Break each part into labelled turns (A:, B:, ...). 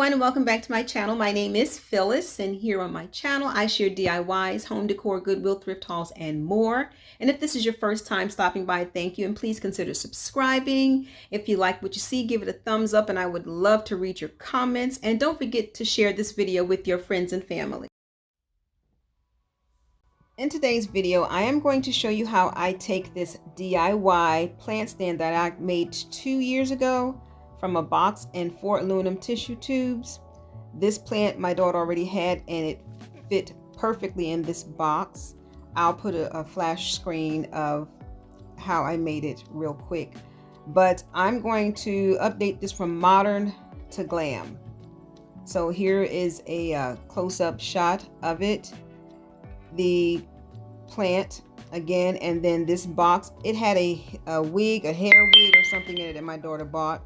A: everyone, and welcome back to my channel. My name is Phyllis, and here on my channel I share DIYs, home decor, Goodwill, thrift hauls, and more. And if this is your first time stopping by, thank you, and please consider subscribing. If you like what you see, give it a thumbs up, and I would love to read your comments. And don't forget to share this video with your friends and family. In today's video, I am going to show you how I take this DIY plant stand that I made 2 years ago from a box and 4 aluminum tissue tubes. This plant my daughter already had, and it fit perfectly in this box. I'll put a flash screen of how I made it real quick, but I'm going to update this from modern to glam. So here is a close-up shot of it. The plant again, and then this box, it had a wig, a hair wig or something in it that my daughter bought.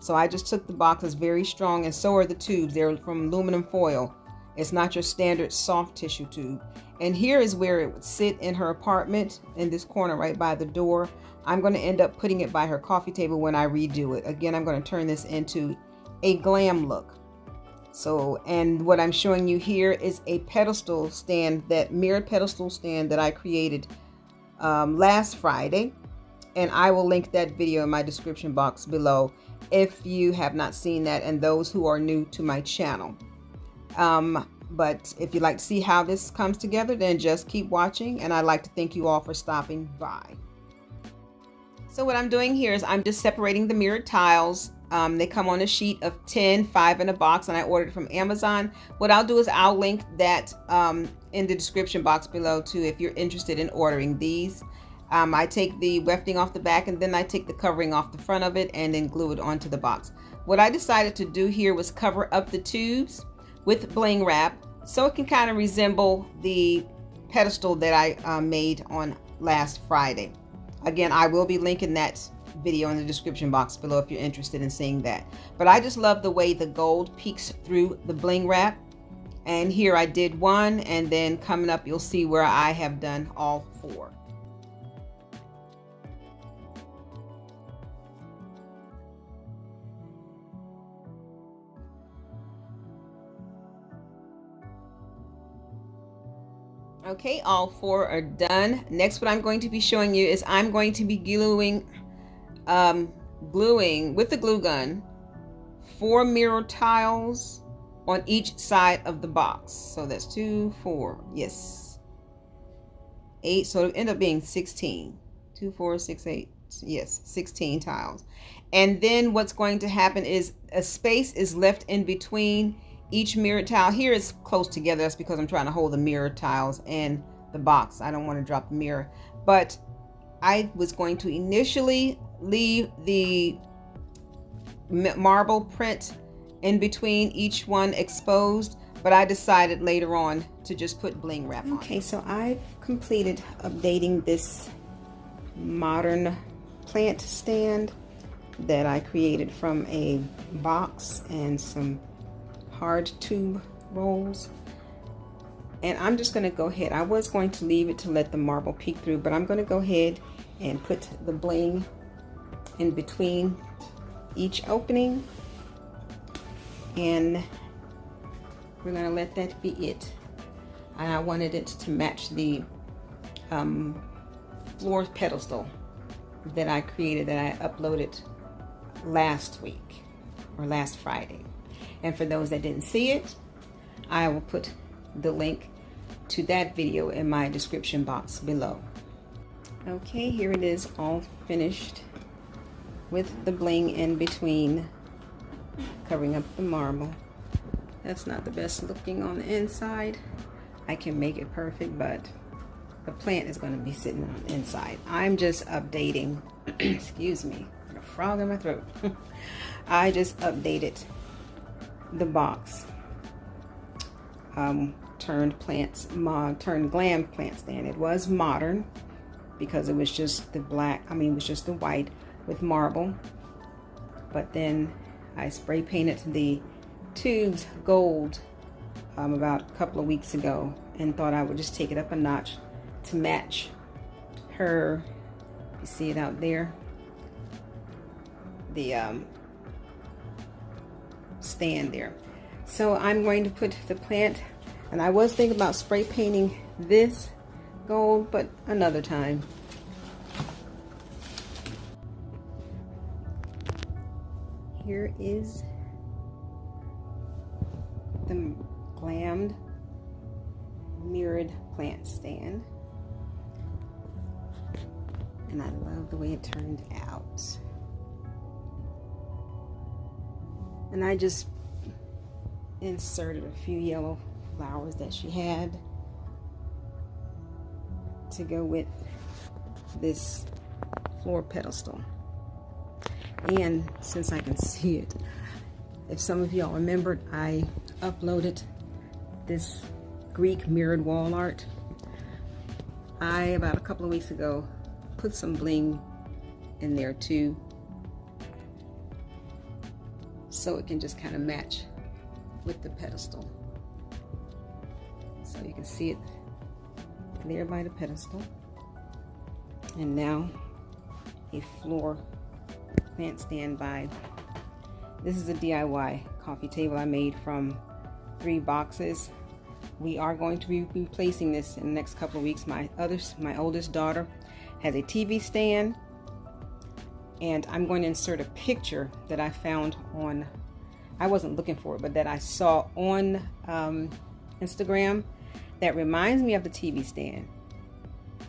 A: So I just took the box. It's very strong, and so are the tubes. They're from aluminum foil. It's not your standard soft tissue tube. And here is where it would sit in her apartment, in this corner right by the door. I'm going to end up putting it by her coffee table when I redo it. Again, I'm going to turn this into a glam look. So, and what I'm showing you here is a pedestal stand, that mirrored pedestal stand that I created last Friday. And I will link that video in my description box below if you have not seen that, and those who are new to my channel. But if you'd like to see how this comes together, then just keep watching, and I'd like to thank you all for stopping by. So what I'm doing here is I'm just separating the mirrored tiles. They come on a sheet of 10, 5 in a box, and I ordered it from Amazon. What I'll do is I'll link that in the description box below too, if you're interested in ordering these. I take the wefting off the back, and then I take the covering off the front of it and then glue it onto the box. What I decided to do here was cover up the tubes with bling wrap so it can kind of resemble the pedestal that I made on last Friday. Again, I will be linking that video in the description box below if you're interested in seeing that. But I just love the way the gold peeks through the bling wrap. And here I did one, and then coming up you'll see where I have done all 4. Okay, all 4 are done. Next, what I'm going to be showing you is I'm going to be gluing with the glue gun 4 mirror tiles on each side of the box. So that's 2, 4, yes, 8. So it'll end up being 16. 2, 4, 6, 8. Yes, 16 tiles. And then what's going to happen is a space is left in between each mirror tile. Here is close together. That's because I'm trying to hold the mirror tiles and the box. I don't want to drop the mirror. But I was going to initially leave the marble print in between each one exposed, but I decided later on to just put bling wrap on. Okay, so I've completed updating this modern plant stand that I created from a box and some hard tube rolls, and I'm just going to go ahead. I was going to leave it to let the marble peek through, but I'm going to go ahead and put the bling in between each opening, and we're going to let that be it. And I wanted it to match the floor pedestal that I created, that I uploaded last week or last Friday. And for those that didn't see it, I will put the link to that video in my description box below. Okay, here it is, all finished with the bling in between, covering up the marble. That's not the best looking on the inside. I can make it perfect, but the plant is going to be sitting on the inside. I'm just updating, excuse me, got a frog in my throat. I just updated the box. Turned glam plant stand. It was modern because it was just the black, it was just the white with marble, but then I spray painted the tubes gold about a couple of weeks ago, and thought I would just take it up a notch to match her, you see it out there, the stand there. So I'm going to put the plant, and I was thinking about spray painting this gold, but another time. Here is the Glam Mirror Plant Stand. And I love the way it turned out. And I just inserted a few yellow flowers that she had to go with this floor pedestal. And since I can see it, if some of y'all remembered, I uploaded this Greek mirrored wall art. About a couple of weeks ago, put some bling in there too, so it can just kind of match with the pedestal. So you can see it there by the pedestal. And now a floor plant stand by. This is a DIY coffee table I made from 3 boxes. We are going to be replacing this in the next couple of weeks. My oldest daughter has a TV stand, and I'm going to insert a picture that I found on, I wasn't looking for it, but that I saw on Instagram that reminds me of the TV stand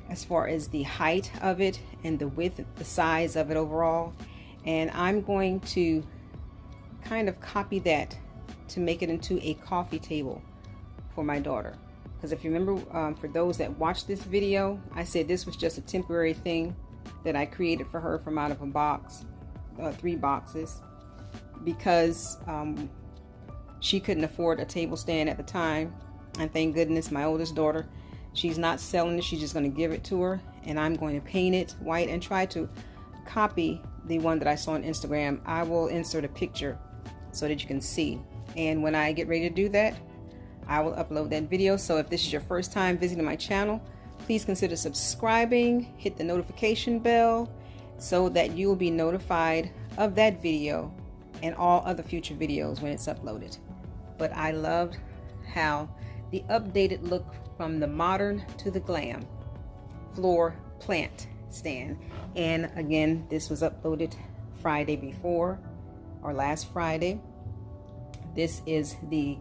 A: as far as the height of it and the width, the size of it overall. And I'm going to kind of copy that to make it into a coffee table for my daughter. Because if you remember, for those that watched this video, I said this was just a temporary thing that I created for her from out of a box, 3 boxes, because she couldn't afford a table stand at the time. And thank goodness my oldest daughter, she's not selling it, she's just going to give it to her, and I'm going to paint it white and try to copy the one that I saw on Instagram. I will insert a picture so that you can see, and when I get ready to do that, I will upload that video. So if this is your first time visiting my channel, please consider subscribing, hit the notification bell so that you will be notified of that video and all other future videos when it's uploaded. But I loved how the updated look from the modern to the glam floor plant stand. And again, this was uploaded Friday before, or last Friday. This is the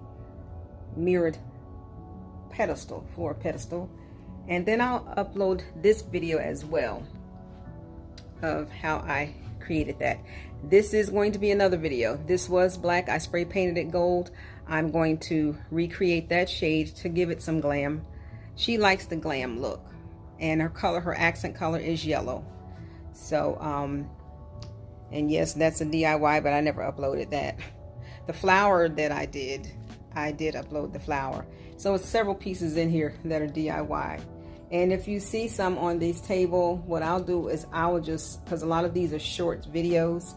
A: mirrored pedestal, floor pedestal, and then I'll upload this video as well of how I created that. This is going to be another video. This was black, I spray painted it gold. I'm going to recreate that shade to give it some glam. She likes the glam look, and her color, her accent color is yellow. So and yes, that's a DIY, but I never uploaded that. The flower that I did upload the flower. So it's several pieces in here that are DIY. And if you see some on this table, what I'll do is I will just, because a lot of these are short videos,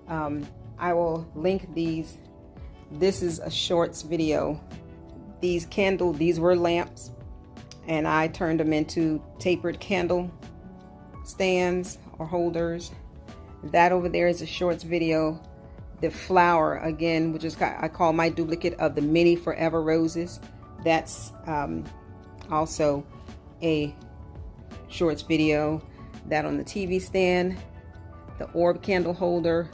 A: I will link these. This is a shorts video. These were lamps, and I turned them into tapered candle stands or holders. That over there is a shorts video. The flower, again, which is, I call my duplicate of the mini forever roses, that's also a shorts video. That on the TV stand, the orb candle holder,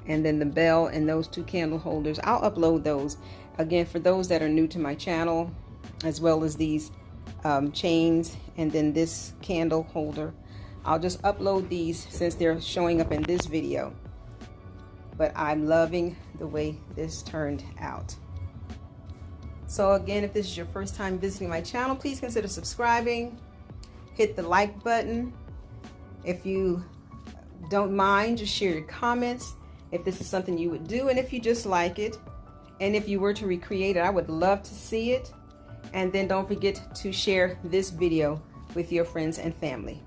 A: and then the bell, and those 2 candle holders. I'll upload those again for those that are new to my channel, as well as these chains, and then this candle holder. I'll just upload these since they're showing up in this video. But I'm loving the way this turned out. So again, if this is your first time visiting my channel, please consider subscribing. Hit the like button. If you don't mind, just share your comments if this is something you would do, and if you just like it. And if you were to recreate it, I would love to see it. And then don't forget to share this video with your friends and family.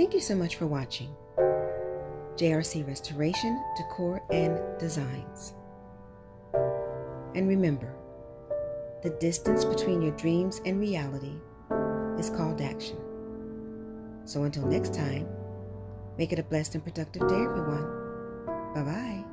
A: Thank you so much for watching. JRC Restoration, Decor, and Designs. And remember, the distance between your dreams and reality is called action. So until next time, make it a blessed and productive day, everyone. Bye-bye.